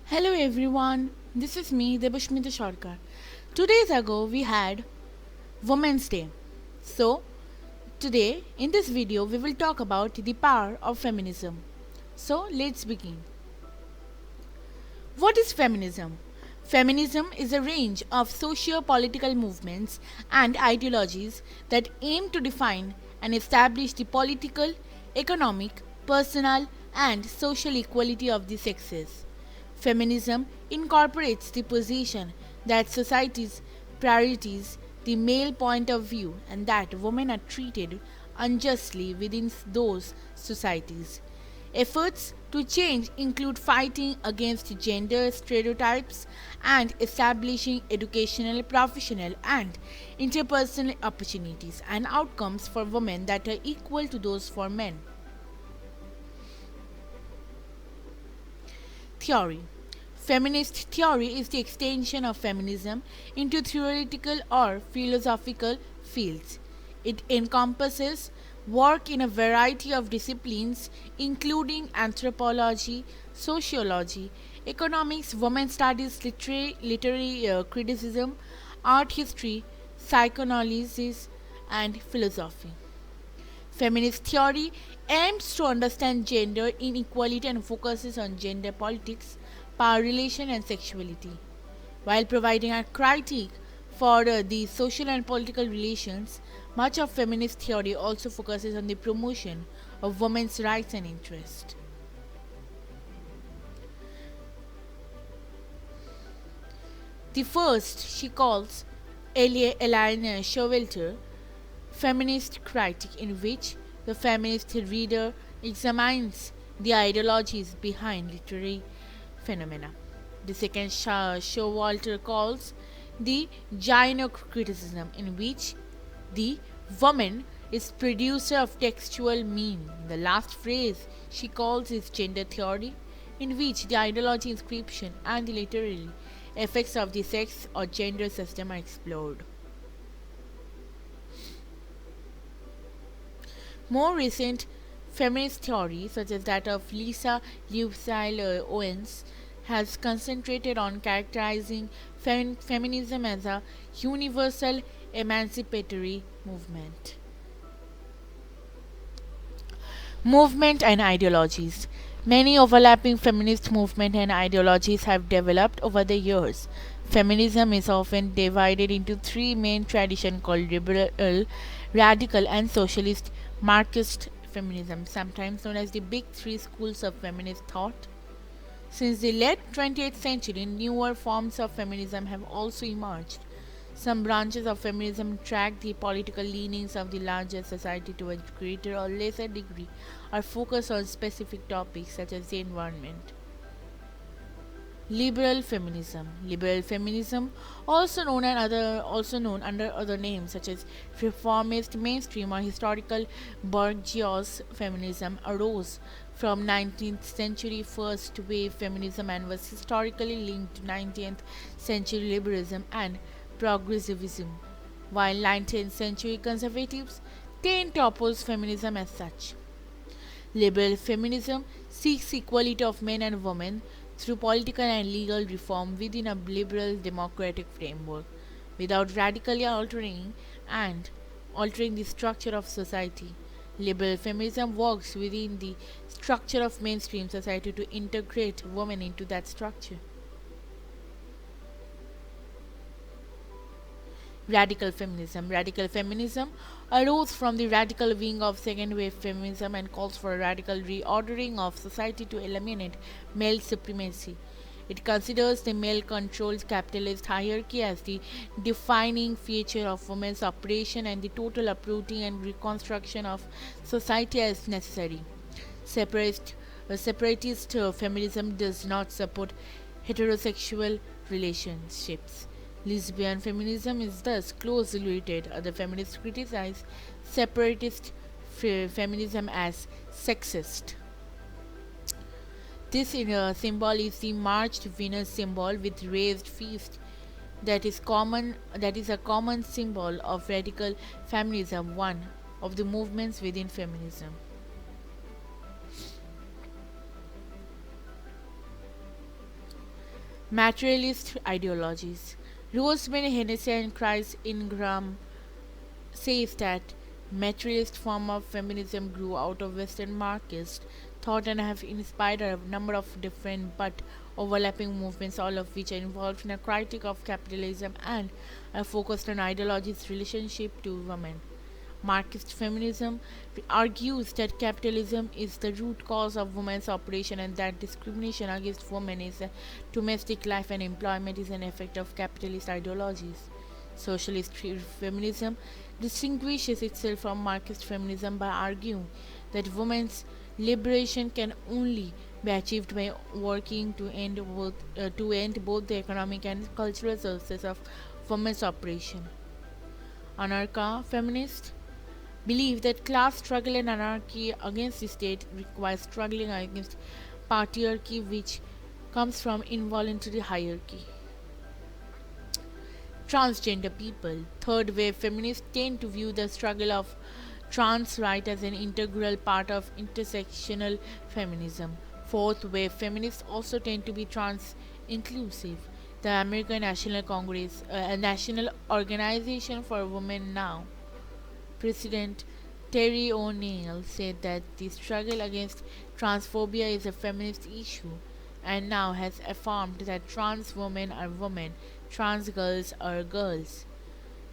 Hello everyone, this is me, Debosmita Sarkar. 2 days ago we had Women's Day. So, today in this video we will talk about the power of feminism. So, let's begin. What is feminism? Feminism is a range of socio political movements and ideologies that aim to define and establish the political, economic, personal, and social equality of the sexes. Feminism incorporates the position that society's priorities the male point of view and that women are treated unjustly within those societies. Efforts to change include fighting against gender stereotypes and establishing educational, professional, and interpersonal opportunities and outcomes for women that are equal to those for men. Theory. Feminist theory is the extension of feminism into theoretical or philosophical fields. It encompasses work in a variety of disciplines, including anthropology, sociology, economics, women's studies, literary criticism, art history, psychoanalysis, and philosophy. Feminist theory aims to understand gender inequality and focuses on gender politics, power relation, and sexuality, while providing a critique for the social and political relations. Much of feminist theory also focuses on the promotion of women's rights and interests. The first she calls Elena Showalter feminist critique, in which the feminist reader examines the ideologies behind literary phenomena. The second Showalter calls the gyno criticism, in which the woman is producer of textual meme. The last phrase she calls is gender theory, in which the ideology, inscription, and the literary effects of the sex or gender system are explored. More recent feminist theory, such as that of Lisa Lucille Owens, has concentrated on characterizing feminism as a universal emancipatory movement. Movement and ideologies. Many overlapping feminist movements and ideologies have developed over the years. Feminism is often divided into three main traditions called liberal, radical, and socialist Marxist feminism, sometimes known as the big three schools of feminist thought. Since the late 20th century, newer forms of feminism have also emerged. Some branches of feminism track the political leanings of the larger society to a greater or lesser degree, or focus on specific topics such as the environment. Liberal feminism. Liberal feminism, also known under other names such as reformist, mainstream, or historical bourgeois feminism, arose from 19th century first wave feminism and was historically linked to 19th century liberalism and progressivism, while 19th century conservatives tend to oppose feminism as such. Liberal feminism seeks equality of men and women through political and legal reform within a liberal democratic framework, without radically altering the structure of society. Liberal feminism works within the structure of mainstream society to integrate women into that structure. Radical feminism. Radical feminism arose from the radical wing of second wave feminism and calls for a radical reordering of society to eliminate male supremacy. It considers the male controlled capitalist hierarchy as the defining feature of women's operation and the total uprooting and reconstruction of society as necessary. Separatist feminism does not support heterosexual relationships. Lesbian feminism is thus closely related. Other feminists criticize separatist feminism as sexist. This symbol is the marched Venus symbol with raised feast that is a common symbol of radical feminism, one of the movements within feminism. Materialist ideologies. Rosemary Hennessy and Chris Ingram says that materialist form of feminism grew out of Western Marxist thought and have inspired a number of different but overlapping movements, all of which are involved in a critique of capitalism and are focused on ideology's relationship to women. Marxist feminism argues that capitalism is the root cause of women's oppression and that discrimination against women in domestic life and employment is an effect of capitalist ideologies. Socialist feminism distinguishes itself from Marxist feminism by arguing that women's liberation can only be achieved by working to end both the economic and cultural sources of women's oppression. Anarcha feminists believe that class struggle and anarchy against the state requires struggling against patriarchy, which comes from involuntary hierarchy. Transgender people. Third wave feminists tend to view the struggle of trans rights as an integral part of intersectional feminism. Fourth wave feminists also tend to be trans inclusive. The American National Congress, a national organization for women now, President Terry O'Neill said that the struggle against transphobia is a feminist issue and now has affirmed that trans women are women, trans girls are girls.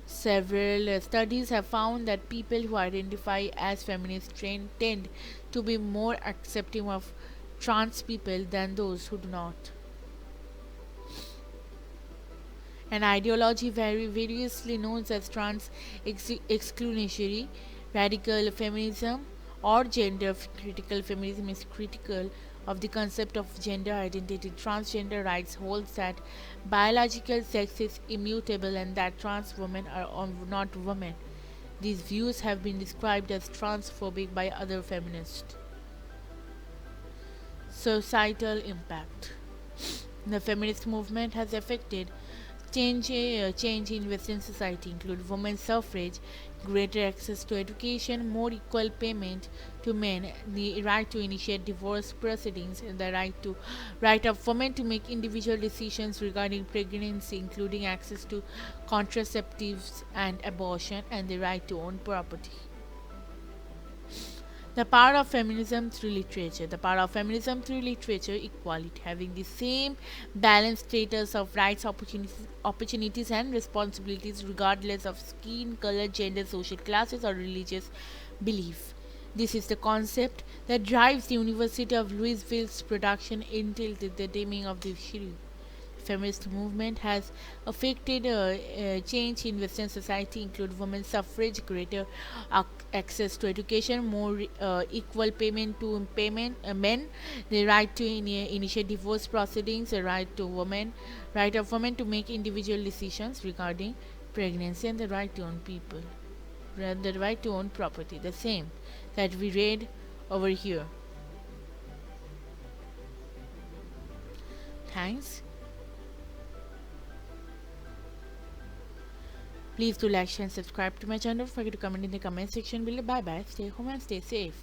Several studies have found that people who identify as feminists tend to be more accepting of trans people than those who do not. An ideology variously known as trans exclusionary, radical feminism, or gender critical feminism is critical of the concept of gender identity. Transgender rights holds that biological sex is immutable and that trans women are not women. These views have been described as transphobic by other feminists. Societal impact. The feminist movement has affected change in Western society include women's suffrage, greater access to education, more equal payment to men, the right to initiate divorce proceedings, and the right of women to make individual decisions regarding pregnancy, including access to contraceptives and abortion, and the right to own property. The power of feminism through literature. The power of feminism through literature, equality, having the same balanced status of rights, opportunities and responsibilities regardless of skin color, gender, social classes, or religious belief. This is the concept that drives the University of Louisville's production until the taming of the shrew. Feminist movement has affected change in Western society, include women's suffrage, greater access to education, more equal payment to men, the right to initiate divorce proceedings, the right of women to make individual decisions regarding pregnancy, and the right to own the right to own property, the same that we read over here. Thanks. Please do like, share, and subscribe to my channel. Don't forget to comment in the comment section below. Bye bye. Stay home and stay safe.